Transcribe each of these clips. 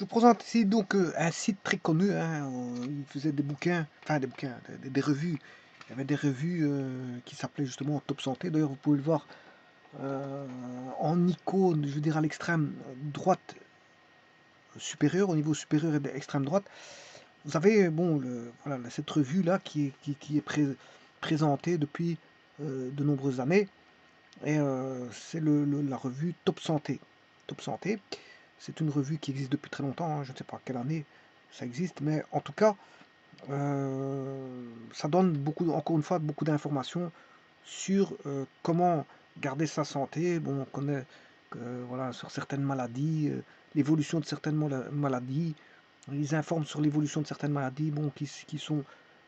vous présente ici donc un site très connu, hein, il faisait des bouquins, enfin des bouquins, des revues. Il y avait des revues qui s'appelaient justement Top Santé. D'ailleurs, vous pouvez le voir en icône, je veux dire à l'extrême droite supérieure, au niveau supérieur et de extrême droite. Vous avez bon, voilà, cette revue-là qui est présentée depuis de nombreuses années. Et c'est la revue Top Santé. Top Santé, c'est une revue qui existe depuis très longtemps, hein, je ne sais pas quelle année ça existe, mais en tout cas, ça donne beaucoup, encore une fois, beaucoup d'informations sur comment garder sa santé. Bon, on connaît voilà, sur certaines maladies, l'évolution de certaines maladies. Ils informent sur l'évolution de certaines maladies, bon, qui sont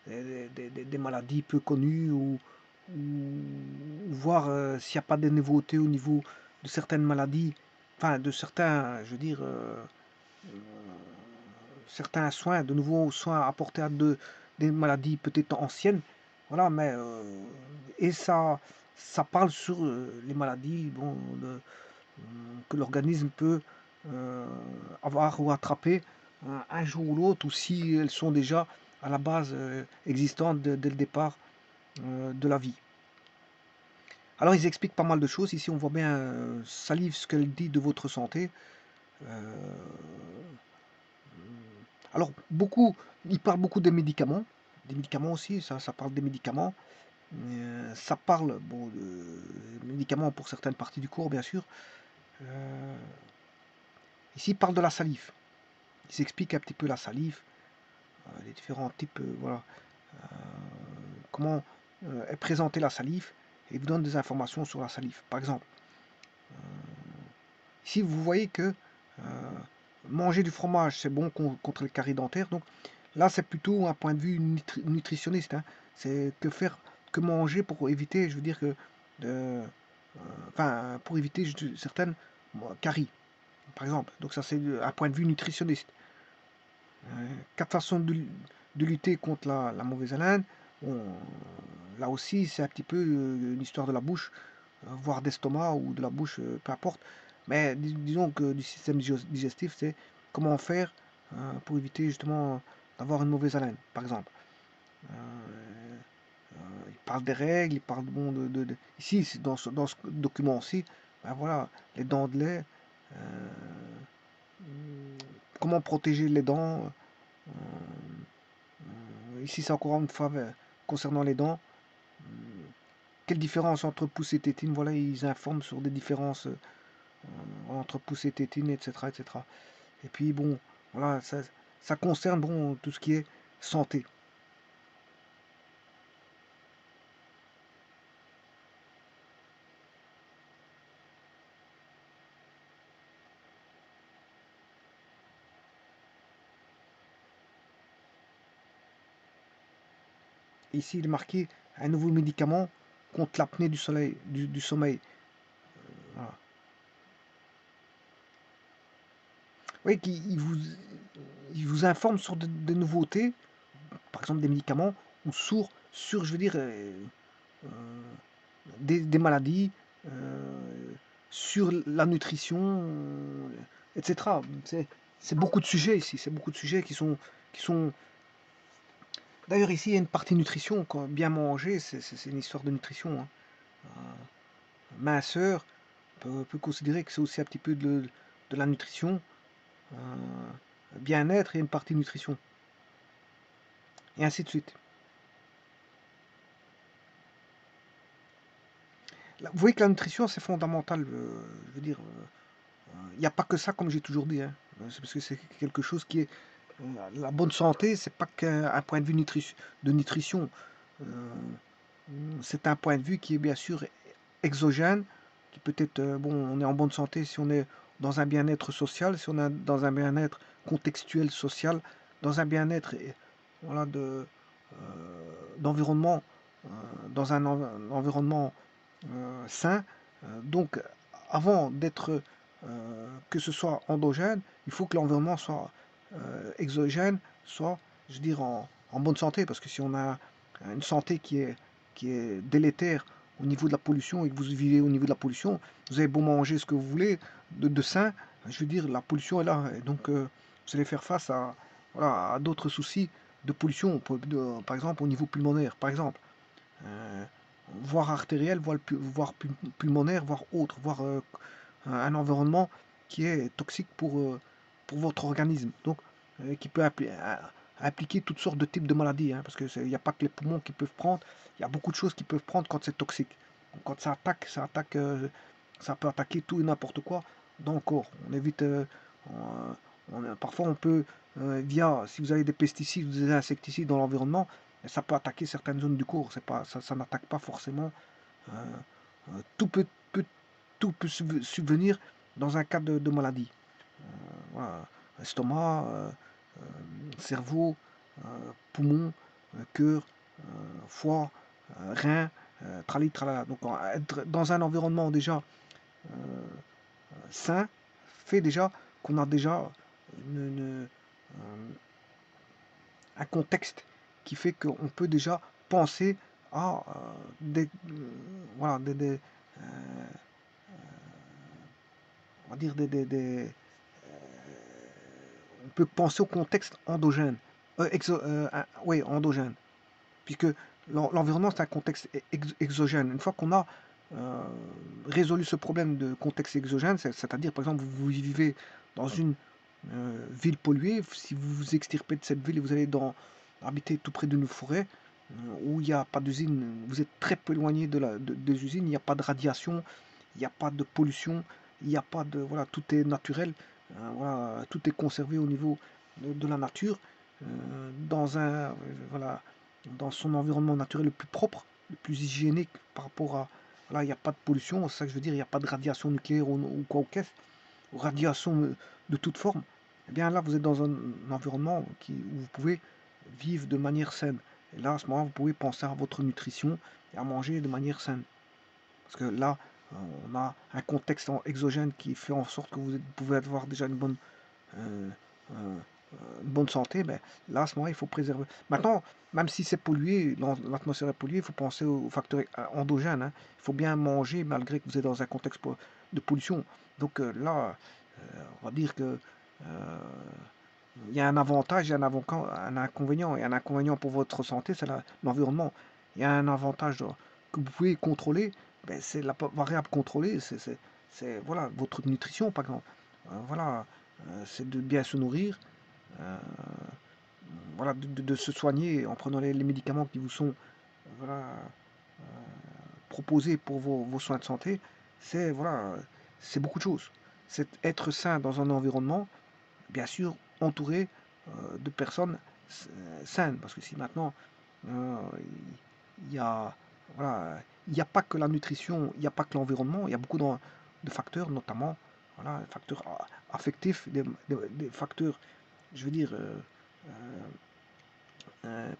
des maladies peu connues ou voir s'il n'y a pas de nouveautés au niveau de certaines maladies, enfin de certains, je veux dire, certains soins, de nouveaux soins apportés à des maladies peut-être anciennes. Voilà, mais et ça parle sur les maladies bon, que l'organisme peut euh, avoir ou attraper un jour ou l'autre, ou si elles sont déjà à la base existantes dès le départ de la vie. Alors ils expliquent pas mal de choses. Ici on voit bien Salive ce qu'elle dit de votre santé. Euh, alors beaucoup, ils parlent beaucoup des médicaments aussi, ça parle des médicaments. Ça parle bon, de médicaments pour certaines parties du corps bien sûr. Euh, Ici ils parlent de la salive. Ils expliquent un petit peu la salive, les différents types, voilà, euh, comment est présentée la salive, et ils vous donnent des informations sur la salive. Par exemple, ici vous voyez que manger du fromage c'est bon contre les caries dentaires, donc là c'est plutôt un point de vue nutritionniste, hein. C'est que manger pour éviter, je veux dire que, enfin pour éviter certaines caries, par exemple. Donc ça c'est un point de vue nutritionniste. Quatre façons de lutter contre la mauvaise haleine. Bon, là aussi, c'est un petit peu une histoire de la bouche, voire d'estomac ou de la bouche, peu importe. Mais disons que du système digestif, c'est comment faire pour éviter justement d'avoir une mauvaise haleine, par exemple. Il parle des règles, il parle bon, ici, dans ce document-ci, ben voilà, les dents de lait, euh, comment protéger les dents. Ici, c'est encore une fois concernant les dents. Quelle différence entre pouce et tétine? Voilà, ils informent sur des différences entre pouce et tétine, etc., etc. Et puis, bon, voilà, ça concerne bon, tout ce qui est santé. Ici, il est marqué un nouveau médicament contre l'apnée du sommeil. Voilà. Oui, il vous informe sur des nouveautés, par exemple des médicaments, ou sur je veux dire, euh, des maladies, sur la nutrition, etc. C'est beaucoup de sujets ici, c'est beaucoup de sujets qui sont... D'ailleurs ici il y a une partie nutrition, quoi. Bien manger, c'est une histoire de nutrition, hein. Minceur, on peut considérer que c'est aussi un petit peu de la nutrition. Euh, Bien-être et une partie nutrition, et ainsi de suite. Vous voyez que la nutrition c'est fondamental, je veux dire, il n'y a pas que ça comme j'ai toujours dit, hein. C'est parce que c'est quelque chose qui est la bonne santé, c'est pas qu'un point de vue de nutrition. Euh, c'est un point de vue qui est bien sûr exogène, qui peut être, bon, on est en bonne santé si on est dans un bien-être social, si on est dans un bien-être contextuel social, dans un bien-être voilà, d'environnement, euh, dans un environnement sain. Donc, avant d'être, que ce soit endogène, il faut que l'environnement soit exogène, soit, je veux dire, en bonne santé. Parce que si on a une santé qui est délétère au niveau de la pollution et que vous vivez au niveau de la pollution, vous avez beau manger ce que vous voulez de sain, je veux dire, la pollution est là. Et donc, vous allez faire face à, voilà, à d'autres soucis de pollution, par exemple au niveau pulmonaire, par exemple, euh, voire artériel, voire pulmonaire, voire autre, voire un environnement qui est toxique pour votre organisme, donc qui peut impliquer toutes sortes de types de maladies, hein, parce qu'il n'y a pas que les poumons qui peuvent prendre, il y a beaucoup de choses qui peuvent prendre quand c'est toxique. Donc, quand ça attaque, ça peut attaquer tout et n'importe quoi dans le corps. On évite, parfois on peut, si vous avez des pesticides ou des insecticides dans l'environnement, ça peut attaquer certaines zones du corps. C'est pas, ça n'attaque pas forcément. euh, tout peut, tout peut subvenir dans un cas de maladie. Voilà. Estomac, cerveau, poumon, cœur, foie, rein, trali, tralala. Donc être dans un environnement déjà sain fait déjà qu'on a déjà un contexte qui fait qu'on peut déjà penser à voilà, on va dire on peut penser au contexte endogène, oui, endogène, puisque l'environnement c'est un contexte exogène. Une fois qu'on a euh, résolu ce problème de contexte exogène, c'est-à-dire par exemple vous vivez dans une ville polluée, si vous vous extirpez de cette ville et vous allez habiter tout près d'une forêt où il n'y a pas d'usine, vous êtes très peu éloigné des usines, il n'y a pas de radiation, il n'y a pas de pollution, il n'y a pas de, voilà, tout est naturel, voilà, tout est conservé au niveau de la nature, voilà, dans son environnement naturel le plus propre, le plus hygiénique par rapport à, voilà, il n'y a pas de pollution, c'est ça que je veux dire, il n'y a pas de radiation nucléaire ou quoi, ou radiation de toute forme. Eh bien là, vous êtes dans un environnement où vous pouvez vivre de manière saine. Et là, à ce moment, vous pouvez penser à votre nutrition et à manger de manière saine. Parce que là, on a un contexte exogène qui fait en sorte que vous pouvez avoir déjà euh, euh, une bonne santé. Ben, là, à ce moment, il faut préserver. Maintenant, même si c'est pollué, l'atmosphère est polluée, il faut penser aux facteurs endogènes, hein. Il faut bien manger malgré que vous êtes dans un contexte de pollution. Donc là, on va dire que il y a un avantage et un inconvénient. Et un inconvénient pour votre santé, c'est l'environnement. Il y a un avantage que vous pouvez contrôler, ben, c'est la variable contrôlée, voilà, votre nutrition, par exemple. Voilà, c'est de bien se nourrir, euh, voilà, de se soigner en prenant les médicaments qui vous sont voilà, proposés pour vos soins de santé. C'est voilà, c'est beaucoup de choses. C'est être sain dans un environnement, bien sûr, entouré de personnes saines. Parce que si maintenant, euh, il y a, voilà, il n'y a pas que la nutrition, il n'y a pas que l'environnement, il y a beaucoup de facteurs, notamment voilà, des facteurs affectifs, des facteurs, je veux dire,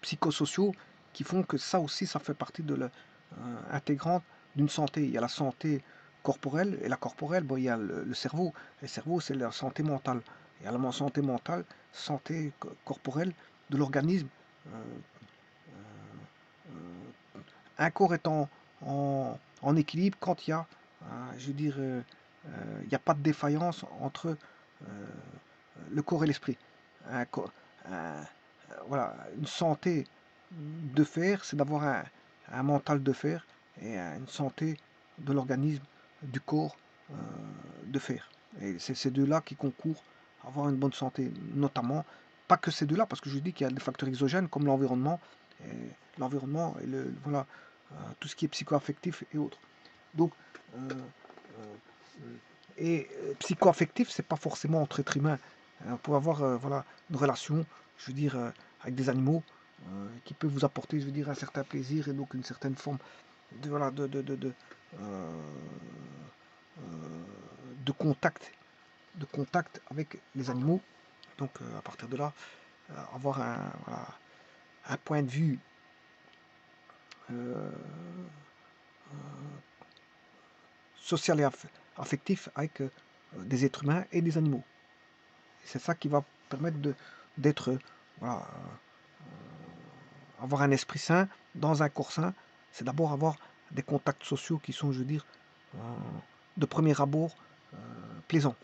psychosociaux, qui font que ça aussi, ça fait partie intégrante d'une santé. Il y a la santé corporelle, et la corporelle, bon, il y a le cerveau. Le cerveau, c'est la santé mentale. Il y a la santé mentale, santé corporelle de l'organisme. Euh, un corps est en équilibre quand il y a, je veux dire, il n'y a pas de défaillance entre le corps et l'esprit. Un voilà, une santé de fer, c'est d'avoir un mental de fer et une santé de l'organisme, du corps euh, de fer. Et c'est ces deux-là qui concourent à avoir une bonne santé, notamment, pas que ces deux-là, parce que je dis qu'il y a des facteurs exogènes comme l'environnement et voilà, tout ce qui est psychoaffectif et autres. Donc, euh, psychoaffectif, c'est pas forcément entre êtres humains. On peut avoir voilà, une relation, je veux dire, avec des animaux qui peuvent vous apporter, je veux dire, un certain plaisir et donc une certaine forme de, voilà, euh, de contact avec les animaux. Donc, à partir de là, avoir voilà, un point de vue euh, social et affectif avec des êtres humains et des animaux. C'est ça qui va permettre d'être, voilà, avoir un esprit sain dans un corps sain. C'est d'abord avoir des contacts sociaux qui sont, je veux dire, de premier abord, plaisants.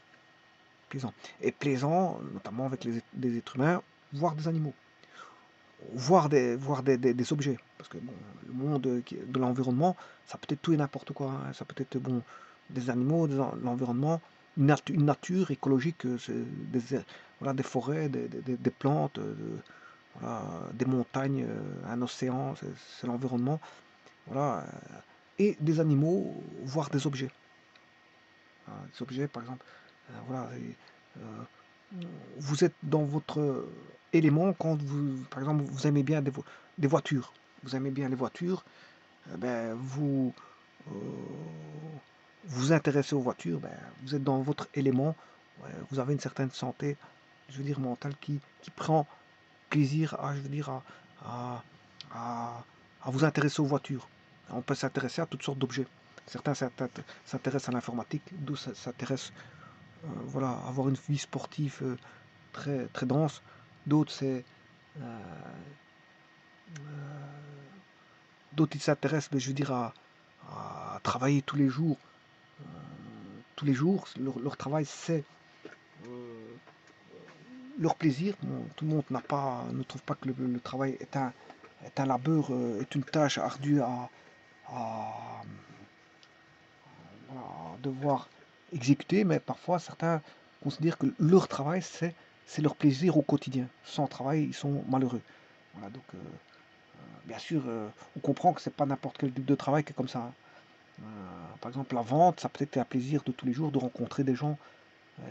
plaisant. Et plaisant, notamment avec des êtres humains, voire des animaux, voire des objets. Parce que bon, le monde de l'environnement, ça peut être tout et n'importe quoi, hein. Ça peut être bon, des animaux, l'environnement, une nature écologique, voilà, des forêts, des plantes, voilà, des montagnes, un océan, c'est l'environnement. Voilà, et des animaux, voire des objets. Des objets, par exemple, voilà, vous êtes dans votre élément quand vous, par exemple, vous aimez bien des voitures. Vous aimez bien les voitures, ben, euh, vous intéressez aux voitures, ben, vous êtes dans votre élément, ouais, vous avez une certaine santé, je veux dire, mentale qui prend plaisir à, je veux dire, à, à- à vous intéresser aux voitures. On peut s'intéresser à toutes sortes d'objets. Certains s'intéressent à l'informatique, d'autres s'intéressent voilà, à avoir une vie sportive très, très dense. D'autres, euh, d'autres ils s'intéressent, mais je veux dire, à travailler tous les jours. Tous les jours, leur travail, c'est leur plaisir. Bon, tout le monde ne trouve pas que le travail est un labeur, est une tâche ardue à, à devoir exécuter, mais parfois certains considèrent que leur travail, c'est leur plaisir au quotidien. Sans travail, ils sont malheureux. Voilà, donc, bien sûr, on comprend que c'est pas n'importe quel type de travail qui est comme ça, hein. Par exemple, la vente, ça peut être un plaisir de tous les jours de rencontrer des gens,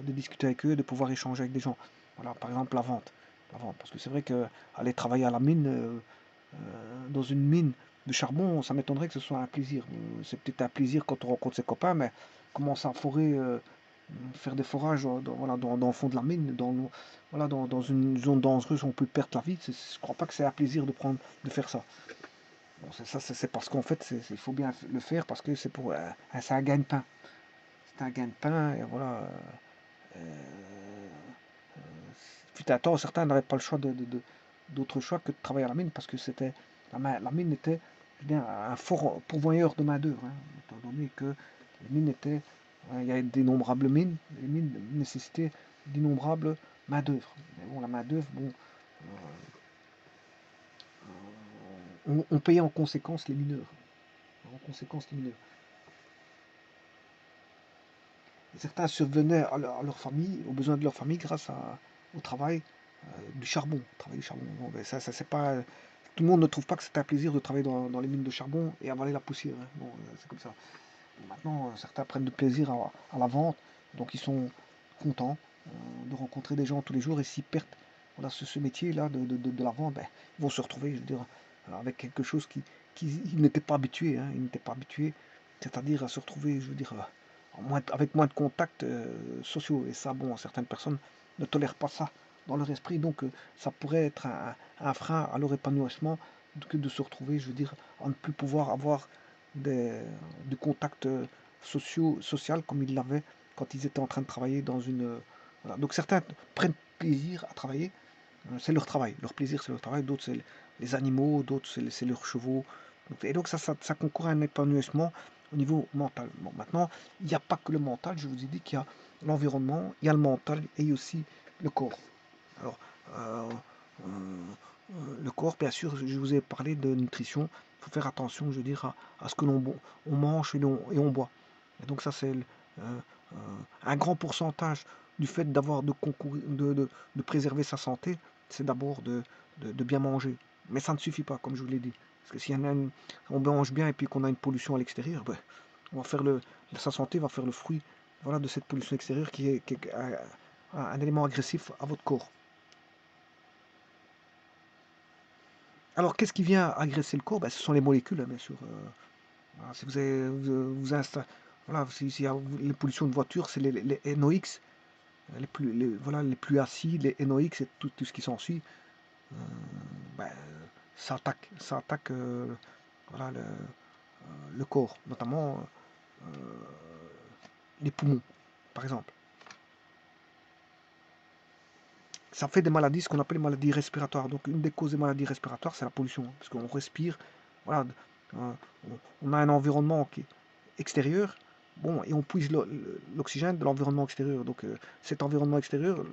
de discuter avec eux, de pouvoir échanger avec des gens. Voilà, par exemple, la vente. La vente. Parce que c'est vrai que aller travailler à la mine, dans une mine de charbon, ça m'étonnerait que ce soit un plaisir. C'est peut-être un plaisir quand on rencontre ses copains, mais commencer à forer, faire des forages voilà, dans le fond de la mine, voilà, dans une zone dangereuse où on peut perdre la vie, je crois pas que c'est un plaisir de faire ça. Bon, c'est parce qu'en fait, il faut bien le faire parce que c'est un gagne-pain. C'est un gagne-pain, et voilà. Fut un temps, certains n'avaient pas le choix d'autre choix que de travailler à la mine parce que la mine était bien un fort pourvoyeur de main-d'œuvre, hein, étant donné que les mines étaient, il y avait d'innombrables mines, les mines nécessitaient d'innombrables main-d'œuvre. Mais bon, la main-d'œuvre, bon, on payait en conséquence les mineurs. En conséquence, les mineurs. Et certains subvenaient à leur famille, aux besoins de leur famille grâce au travail du charbon. Travail du charbon. Bon, ben ça c'est pas, tout le monde ne trouve pas que c'est un plaisir de travailler dans les mines de charbon et avaler la poussière, hein. Bon, c'est comme ça. Maintenant, certains prennent du plaisir à la vente, donc ils sont contents de rencontrer des gens tous les jours et s'ils perdent voilà, ce métier-là de la vente, ben, ils vont se retrouver, je veux dire, avec quelque chose qu'ils n'étaient pas habitués, hein. Ils n'étaient pas habitués, c'est-à-dire à se retrouver, je veux dire, avec moins de contacts sociaux. Et ça, bon, certaines personnes ne tolèrent pas ça dans leur esprit, donc ça pourrait être un frein à leur épanouissement que de se retrouver, je veux dire, à ne plus pouvoir avoir des, du contact social comme ils l'avaient quand ils étaient en train de travailler dans une. Voilà. Donc certains prennent plaisir à travailler, c'est leur travail, leur plaisir c'est leur travail, d'autres c'est les animaux, d'autres c'est leurs chevaux. Et donc ça concourt à un épanouissement au niveau mental. Bon, maintenant, il n'y a pas que le mental, je vous ai dit qu'il y a l'environnement, il y a le mental et aussi le corps. Alors, euh, le corps, bien sûr, je vous ai parlé de nutrition, il faut faire attention, je veux dire, à ce que on mange et on boit. Et donc ça, c'est un grand pourcentage du fait d'avoir de préserver sa santé, c'est d'abord de bien manger. Mais ça ne suffit pas, comme je vous l'ai dit. Parce que si on mange bien et puis qu'on a une pollution à l'extérieur, ben, on va faire sa santé va faire le fruit voilà, de cette pollution extérieure qui est un élément agressif à votre corps. Alors, qu'est-ce qui vient agresser le corps? Ben, ce sont les molécules, hein, bien sûr. Voilà, si vous avez, vous voilà, s'il y a les pollutions de voiture, c'est les NOx, voilà, les pluies acides, les NOx et tout ce qui s'ensuit. Ben, ça attaque voilà, le corps, notamment les poumons, par exemple. Ça fait des maladies, ce qu'on appelle les maladies respiratoires. Donc, une des causes des maladies respiratoires, c'est la pollution, hein, parce qu'on respire, voilà, on a un environnement qui est extérieur, Bon, et on puise l'oxygène de l'environnement extérieur. Donc cet environnement extérieur,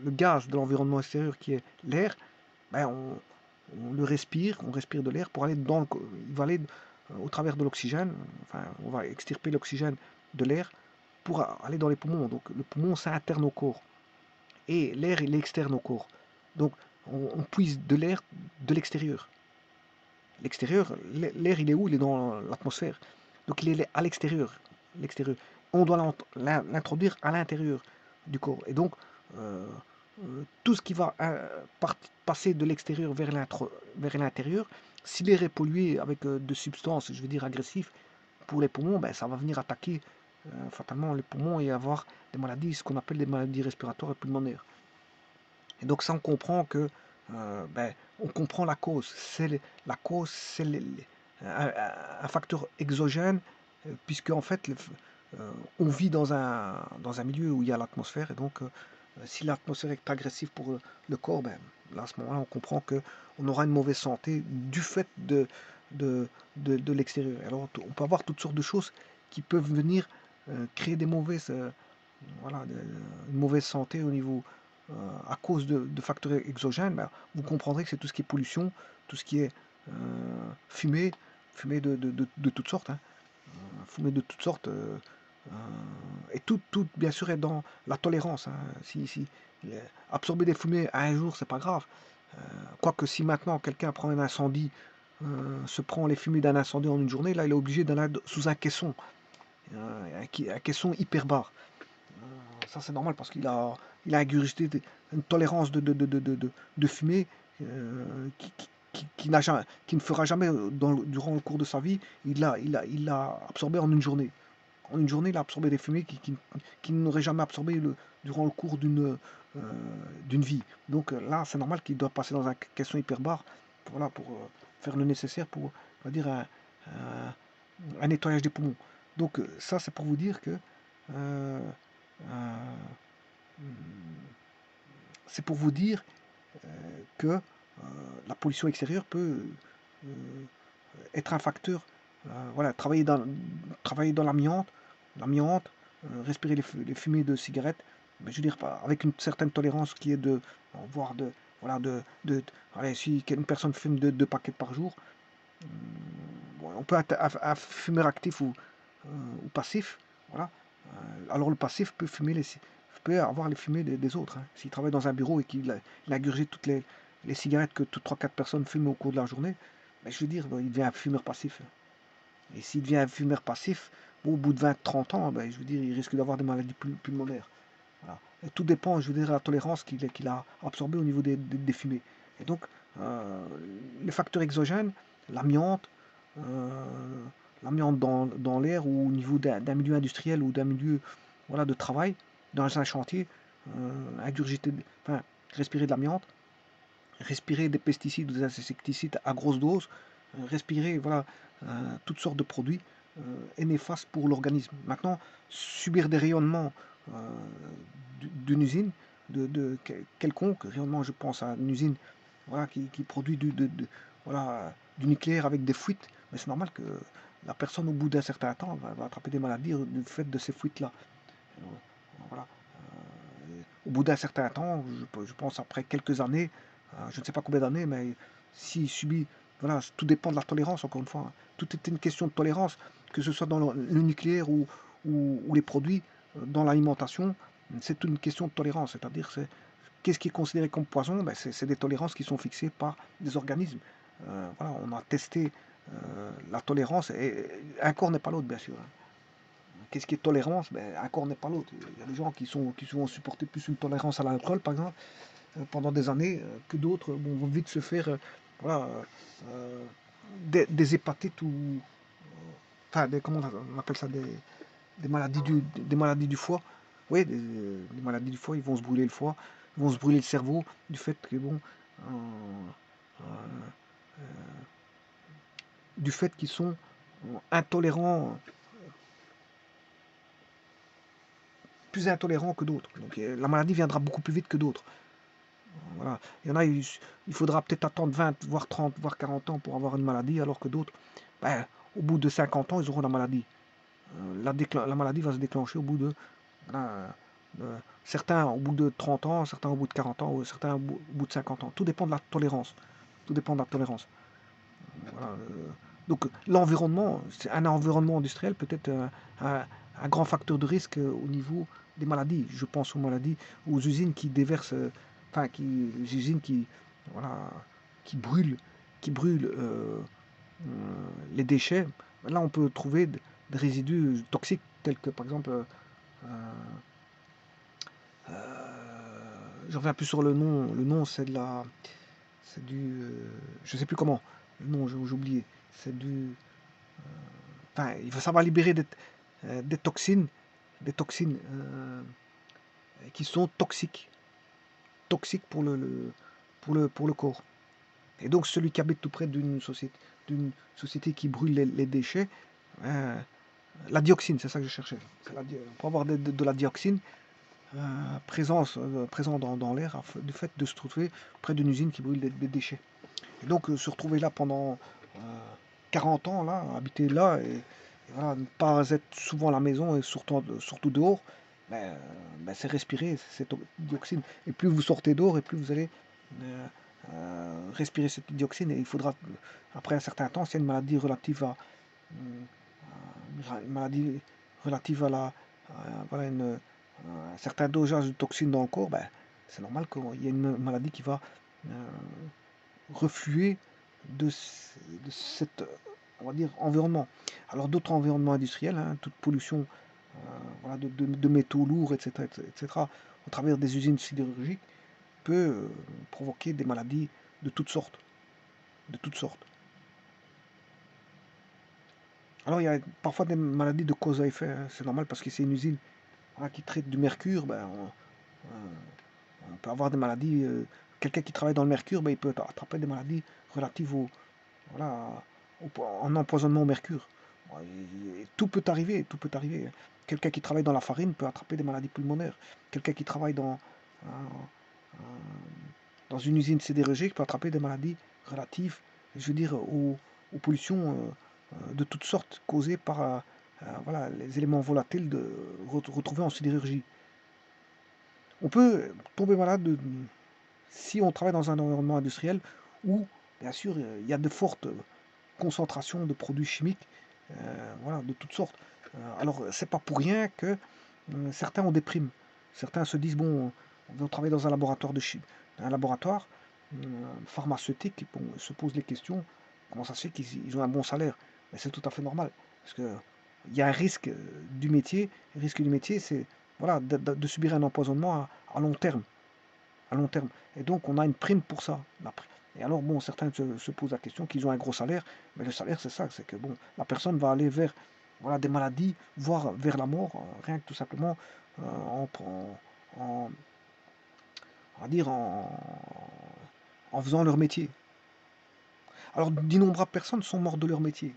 le gaz de l'environnement extérieur qui est l'air, ben, on le respire, on respire de l'air pour aller dans il va aller au travers de l'oxygène, enfin on va extirper l'oxygène de l'air pour aller dans les poumons. Donc le poumon c'est interne au corps et l'air il est externe au corps. Donc on puise de l'air de l'extérieur. L'extérieur, l'air il est où? Il est dans l'atmosphère. Donc il est à l'extérieur. L'extérieur. On doit l'introduire à l'intérieur du corps. Et donc tout ce qui va passer de l'extérieur vers l'intérieur, si l'air est pollué avec de substances, je veux dire agressives, pour les poumons, ben, ça va venir attaquer fatalement les poumons et avoir des maladies, ce qu'on appelle des maladies respiratoires et pulmonaires. Et donc ça, on comprend que, ben, on comprend la cause. La cause, c'est un facteur exogène, puisque en fait, on vit dans un milieu où il y a l'atmosphère, et donc si l'atmosphère est agressive pour le corps, ben, là, à ce moment-là, on comprend qu'on aura une mauvaise santé du fait de l'extérieur. Alors, on peut avoir toutes sortes de choses qui peuvent venir créer des mauvaises, voilà, une mauvaise santé au niveau, à cause de facteurs exogènes. Ben, vous comprendrez que c'est tout ce qui est pollution, tout ce qui est fumée, fumée de toutes sortes, hein, fumée de toutes sortes. Et tout, bien sûr, est dans la tolérance. Hein. Si absorber des fumées à un jour, c'est pas grave. Quoique si maintenant quelqu'un prend un incendie, se prend les fumées d'un incendie en une journée, là il est obligé d'en aller sous un caisson, un caisson hyperbare. Ça c'est normal parce il a ingurgité une tolérance de fumée qui ne fera jamais durant le cours de sa vie. Il l'a absorbé en une journée. En une journée, il a absorbé des fumées qu'il n'aurait jamais absorbé durant le cours d'une vie. Donc là, c'est normal qu'il doit passer dans un caisson hyperbare, voilà, pour faire le nécessaire pour, on va dire, un nettoyage des poumons. Donc ça, c'est pour vous dire que euh, euh, c'est pour vous dire que la pollution extérieure peut être un facteur. Voilà, travailler dans l'amiante, respirer les fumées de cigarettes, mais je veux dire, avec une certaine tolérance qui est voire voilà, allez, si une personne fume deux paquets par jour, bon, on peut être un fumeur actif ou passif, voilà. Alors le passif peut avoir les fumées des autres. Hein. S'il travaille dans un bureau et qu'il a ingurgité toutes les cigarettes que toutes 3-4 personnes fument au cours de la journée, ben, je veux dire, il devient un fumeur passif. Et s'il devient un fumeur passif, bon, au bout de 20-30 ans, ben, je veux dire, il risque d'avoir des maladies pulmonaires. Voilà. Et tout dépend, je veux dire, de la tolérance qu'il a absorbée au niveau des fumées. Et donc, les facteurs exogènes, l'amiante, euh, l'amiante dans l'air ou au niveau d'un milieu industriel ou d'un milieu, voilà, de travail, dans un chantier, enfin, respirer de l'amiante, respirer des pesticides ou des insecticides à grosse dose, respirer, voilà, toutes sortes de produits est néfaste pour l'organisme. Maintenant, subir des rayonnements euh, d'une usine, quelconque rayonnement, je pense à une usine, voilà, qui produit voilà, du nucléaire avec des fuites, mais c'est normal que la personne, au bout d'un certain temps, va attraper des maladies du fait de ces fuites-là. Voilà. Au bout d'un certain temps, je pense après quelques années, je ne sais pas combien d'années, mais s'il subit, voilà, tout dépend de la tolérance, encore une fois. Hein. Tout est une question de tolérance, que ce soit dans le nucléaire ou les produits, dans l'alimentation, c'est une question de tolérance. C'est-à-dire, qu'est-ce qui est considéré comme poison? Ben, c'est des tolérances qui sont fixées par des organismes. Voilà, on a testé la tolérance, et un corps n'est pas l'autre, bien sûr. Hein. Qu'est-ce qui est tolérance? Ben, un corps n'est pas l'autre. Il y a des gens qui vont supporter plus une tolérance à l'alcool, par exemple, pendant des années, que d'autres vont vite se faire voilà, euh, des hépatites ou. Enfin, comment on appelle ça? Des maladies du foie. Oui, des maladies du foie, ils vont se brûler le foie, ils vont se brûler le cerveau, du fait que, bon, euh, euh, du fait qu'ils sont intolérants, plus intolérants que d'autres. Donc la maladie viendra beaucoup plus vite que d'autres. Voilà. Il y en a, il faudra peut-être attendre 20, voire 30, voire 40 ans pour avoir une maladie, alors que d'autres, ben, au bout de 50 ans, ils auront la maladie. la maladie va se déclencher au bout de, voilà, certains au bout de 30 ans, certains au bout de 40 ans, ou certains au bout de 50 ans. Tout dépend de la tolérance. Tout dépend de la tolérance. Voilà, donc l'environnement, c'est un environnement industriel peut être un grand facteur de risque au niveau des maladies. Je pense aux maladies, aux usines qui déversent, enfin, les usines voilà, qui brûlent, euh, les déchets. Là, on peut trouver des résidus toxiques tels que, par exemple, je reviens plus sur le nom. Le nom, c'est c'est du, je sais plus comment. Le nom, j'ai oublié. C'est du, enfin, ça va libérer des toxines, qui sont toxiques pour le corps. Et donc, celui qui habite tout près d'une société qui brûle les déchets, euh, la dioxine, c'est ça que je cherchais. Pour avoir de la dioxine présent dans l'air du fait de se trouver près d'une usine qui brûle des déchets. Et donc, se retrouver là pendant 40 ans, là, habiter là, et voilà, ne pas être souvent à la maison et surtout dehors, c'est respirer cette dioxine. Et plus vous sortez dehors, et plus vous allez respirer cette dioxine. Et il faudra, après un certain temps, s'il y a une maladie relative voilà, un certain dosage de toxines dans le corps, c'est normal qu'il y ait une maladie qui va refluer de cet, on va dire, environnement. Alors d'autres environnements industriels, hein, toute pollution voilà, de métaux lourds, etc., au travers des usines sidérurgiques, peut provoquer des maladies de toutes sortes. De toutes sortes. Alors il y a parfois des maladies de cause à effet, hein, c'est normal parce que c'est une usine qui traite du mercure, on peut avoir des maladies. Quelqu'un qui travaille dans le mercure, il peut attraper des maladies relatives voilà, en empoisonnement au mercure. Tout peut arriver, tout peut arriver. Quelqu'un qui travaille dans la farine peut attraper des maladies pulmonaires. Quelqu'un qui travaille dans une usine sidérurgique peut attraper des maladies relatives, je veux dire, aux pollutions de toutes sortes causées par voilà, les éléments volatiles retrouvés en sidérurgie. On peut tomber malade si on travaille dans un environnement industriel où, bien sûr, il y a de fortes concentrations de produits chimiques, voilà, de toutes sortes. Alors, c'est pas pour rien que certains ont des primes. Certains se disent, bon, on veut travailler dans un laboratoire un laboratoire pharmaceutique, bon, se posent les questions, comment ça se fait qu'ils ont un bon salaire? Mais c'est tout à fait normal, parce que il y a un risque du métier. Le risque du métier, c'est voilà, de subir un empoisonnement à long terme. À long terme. Et donc, on a une prime pour ça. Et alors, bon, certains se posent la question qu'ils ont un gros salaire, mais le salaire, c'est ça, c'est que bon, la personne va aller vers voilà, des maladies, voire vers la mort, rien que tout simplement en, on va dire en faisant leur métier. Alors, d'innombrables personnes sont mortes de leur métier.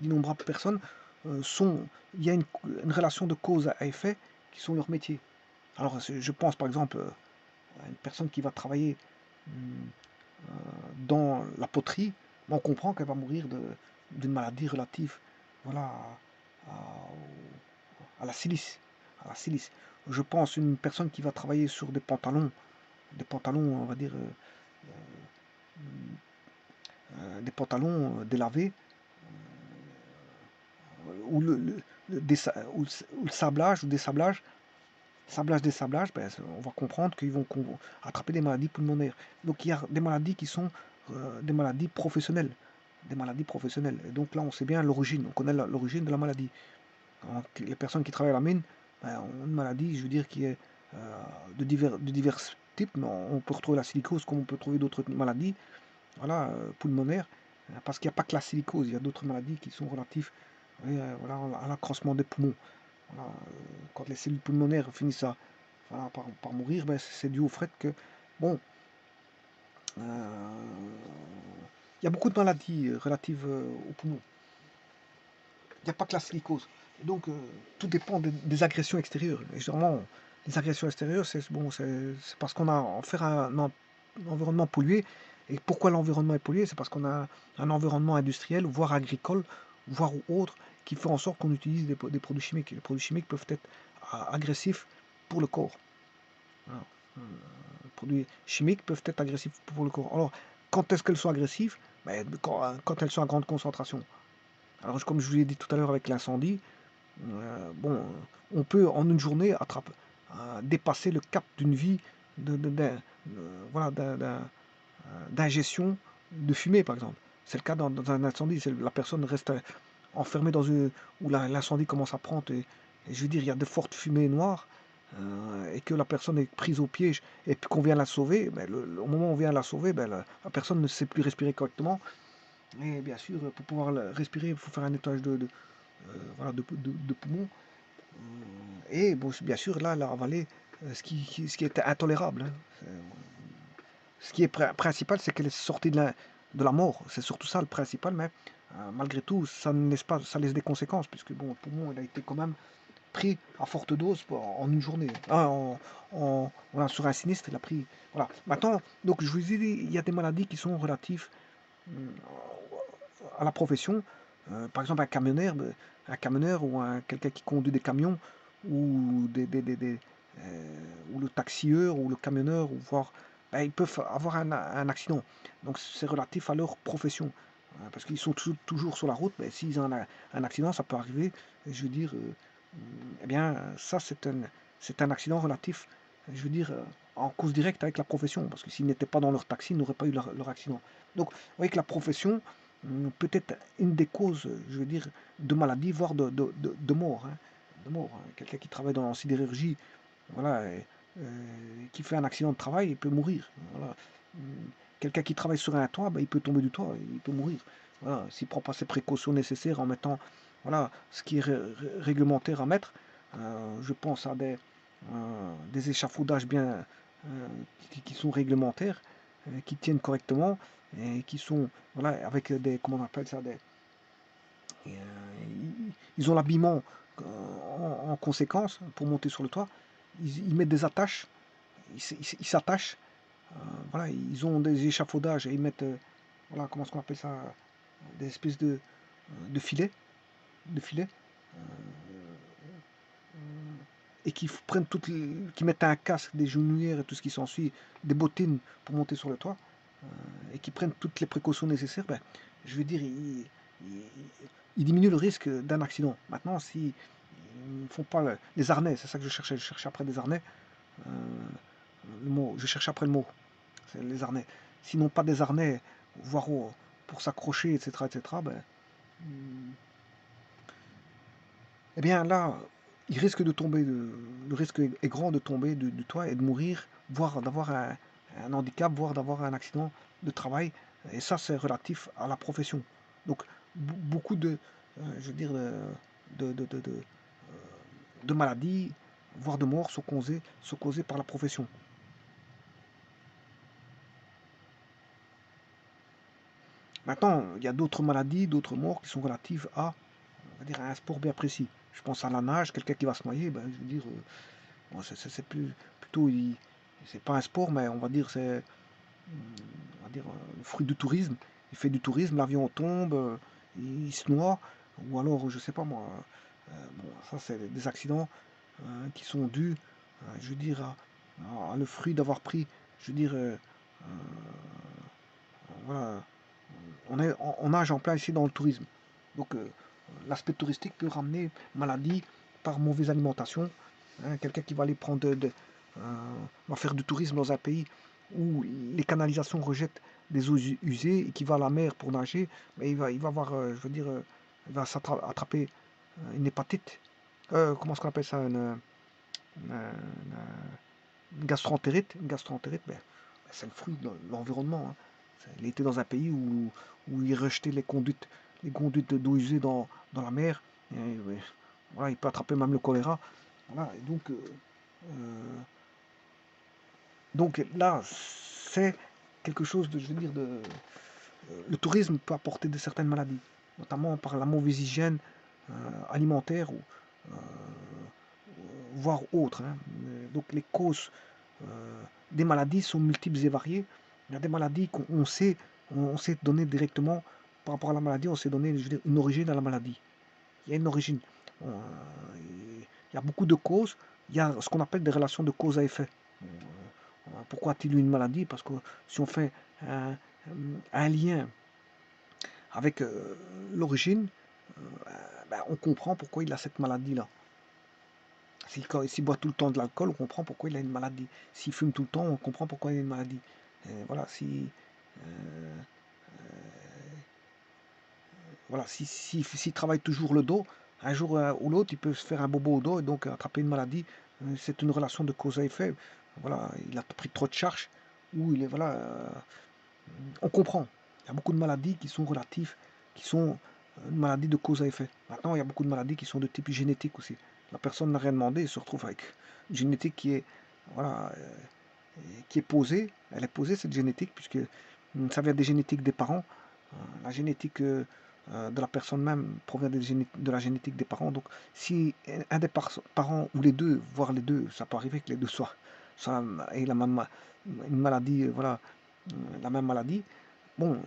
D'innombrables personnes il y a une relation de cause à effet qui sont leur métier. Alors, je pense par exemple à une personne qui va travailler dans la poterie, on comprend qu'elle va mourir d'une maladie relative voilà, à, à la silice. À la silice. Je pense une personne qui va travailler sur des pantalons, on va dire, des pantalons délavés, ou ou le sablage ou des sablages, on va comprendre qu'ils vont attraper des maladies pulmonaires. Donc il y a des maladies qui sont des maladies professionnelles. Des maladies professionnelles. Et donc là, on sait bien l'origine, on connaît l'origine de la maladie. Donc, les personnes qui travaillent à la mine ont une maladie, je veux dire, qui est de divers types. Mais on peut retrouver la silicose comme on peut trouver d'autres maladies voilà, pulmonaires. Parce qu'il n'y a pas que la silicose, il y a d'autres maladies qui sont relatives voilà, à l'accroissement des poumons. Voilà, quand les cellules pulmonaires finissent voilà, par mourir, c'est dû au fait que, bon, il y a beaucoup de maladies relatives aux poumons. Il n'y a pas que la silicose. Et donc, tout dépend des agressions extérieures. Et généralement, les agressions extérieures, c'est bon, c'est parce qu'on a en fait un environnement pollué. Et pourquoi l'environnement est pollué? C'est parce qu'on a un environnement industriel, voire agricole, voire autre, qui fait en sorte qu'on utilise des produits chimiques. Et les produits chimiques peuvent être agressifs pour le corps. Voilà. Les produits chimiques peuvent être agressifs pour le corps. Alors, quand est-ce qu'elles sont agressives? Ben, quand elles sont à grande concentration. Alors, comme je vous l'ai dit tout à l'heure avec l'incendie, bon, on peut en une journée dépasser le cap d'une vie voilà, d'ingestion de fumée, par exemple. C'est le cas dans un incendie. La personne reste enfermée où l'incendie commence à prendre. Et je veux dire, il y a de fortes fumées noires. Et que la personne est prise au piège et puis qu'on vient la sauver, ben, au moment où on vient la sauver, ben, la personne ne sait plus respirer correctement. Et bien sûr, pour pouvoir respirer, il faut faire un nettoyage voilà, de poumons. Et bon, bien sûr, là, elle a avalé ce qui était intolérable. Hein. Ce qui est principal, c'est qu'elle est sortie de la mort. C'est surtout ça le principal, mais malgré tout, ça laisse des conséquences, puisque bon, le poumon, il a été quand même pris à forte dose en une journée. Voilà, sur un sinistre, il a pris. Voilà. Maintenant, donc je vous ai dit, il y a des maladies qui sont relatives à la profession. Par exemple, un camionneur ou quelqu'un qui conduit des camions, ou ou le taxieur ou le camionneur, ou voire, ben, ils peuvent avoir un accident. Donc c'est relatif à leur profession. Parce qu'ils sont toujours sur la route, ben, s'ils ont un accident, ça peut arriver. Je veux dire, eh bien, ça c'est un accident relatif, je veux dire, en cause directe avec la profession. Parce que s'ils n'étaient pas dans leur taxi, ils n'auraient pas eu leur accident. Donc, vous voyez que la profession peut être une des causes, je veux dire, de maladie, voire de mort. Hein. De mort. Hein. Quelqu'un qui travaille dans la sidérurgie, voilà, qui fait un accident de travail, il peut mourir. Voilà. Quelqu'un qui travaille sur un toit, ben, il peut tomber du toit, il peut mourir. Voilà. S'il ne prend pas ses précautions nécessaires en mettant voilà, ce qui est réglementaire à mettre, je pense à des échafaudages bien qui sont réglementaires, qui tiennent correctement et qui sont voilà, avec des, comment on appelle ça, ils ont l'habillement en conséquence pour monter sur le toit. Ils mettent des attaches, ils s'attachent, voilà, ils ont des échafaudages et ils mettent, voilà, comment est-ce qu'on appelle ça, des espèces de filets, de filets, et qui mettent un casque, des genouillères et tout ce qui s'ensuit, des bottines pour monter sur le toit, et qui prennent toutes les précautions nécessaires, ben, je veux dire, ils diminuent le risque d'un accident. Maintenant, si ils ne font pas les harnais, c'est ça que je cherchais après des harnais, euh, je cherche après le mot, c'est les harnais. S'ils n'ont pas des harnais, voire pour s'accrocher, etc., ben, eh bien là, il risque de tomber, le risque est grand de tomber du toit et de mourir, voire d'avoir un handicap, voire d'avoir un accident de travail. Et ça, c'est relatif à la profession. Donc, beaucoup je veux dire, de maladies, voire de morts sont causées par la profession. Maintenant, il y a d'autres maladies, d'autres morts qui sont relatives on va dire, à un sport bien précis. Je pense à la nage, quelqu'un qui va se noyer, ben, je veux dire, bon, c'est plutôt, c'est pas un sport, mais on va dire, le fruit du tourisme. Il fait du tourisme, l'avion tombe, il se noie, ou alors, je sais pas moi, bon, ça c'est des accidents qui sont dus, je veux dire, le fruit d'avoir pris, je veux dire, voilà, on nage en plein ici dans le tourisme. Donc, l'aspect touristique peut ramener maladie par mauvaise alimentation. Hein, quelqu'un qui va aller va faire du tourisme dans un pays où les canalisations rejettent des eaux usées et qui va à la mer pour nager, mais il va avoir, je veux dire, il va attraper une hépatite. Comment est-ce qu'on appelle ça? Une gastroentérite. Une gastroentérite, ben, c'est le fruit de l'environnement. Hein. Il était dans un pays où il rejetait les conduites d'eau usée dans la mer. Et, voilà, il peut attraper même le choléra. Voilà, et donc là, c'est quelque chose de, je veux dire, le tourisme peut apporter de certaines maladies, notamment par la mauvaise hygiène alimentaire, ou voire autre. Hein. Donc les causes des maladies sont multiples et variées. Il y a des maladies qu'on sait, on sait donner directement par rapport à la maladie, on sait donner, je veux dire, une origine à la maladie. il y a une origine. Bon, il y a beaucoup de causes, il y a ce qu'on appelle des relations de cause à effet. Bon, pourquoi a-t-il eu une maladie? Parce que si on fait un lien avec l'origine, ben, on comprend pourquoi il a cette maladie-là. S'il boit tout le temps de l'alcool, on comprend pourquoi il a une maladie. S'il fume tout le temps, on comprend pourquoi il a une maladie. Voilà, s'il travaille toujours le dos, un jour ou l'autre, il peut se faire un bobo au dos et donc attraper une maladie. C'est une relation de cause à effet. Voilà, il a pris trop de charges ou il est voilà, on comprend. Il y a beaucoup de maladies qui sont relatives, qui sont une maladie de cause à effet. Maintenant, il y a beaucoup de maladies qui sont de type génétique aussi. La personne n'a rien demandé et se retrouve avec une génétique qui est voilà, qui est posée. Elle est posée cette génétique puisque ça vient des génétiques des parents. La génétique de la personne même provient de la génétique des parents. Donc, si un des parents ou les deux, voire les deux, ça peut arriver que les deux soient aient la même une maladie, voilà, la même maladie. Bon,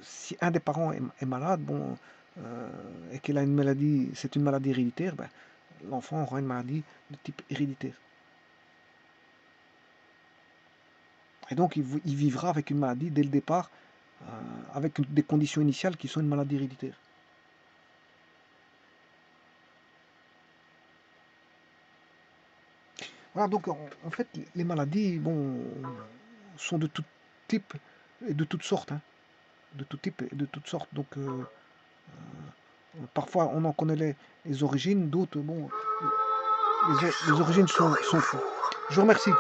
si un des parents est malade, bon, et qu'il a une maladie, c'est une maladie héréditaire, ben, l'enfant aura une maladie de type héréditaire. Et donc, il vivra avec une maladie dès le départ, avec des conditions initiales qui sont une maladie héréditaire. Voilà, donc en fait, les maladies, bon, sont de tout type et de toutes sortes, hein, de tout type et de toutes sortes. Donc, parfois, on en connaît les origines, d'autres, bon, les origines sont floues. Je vous remercie.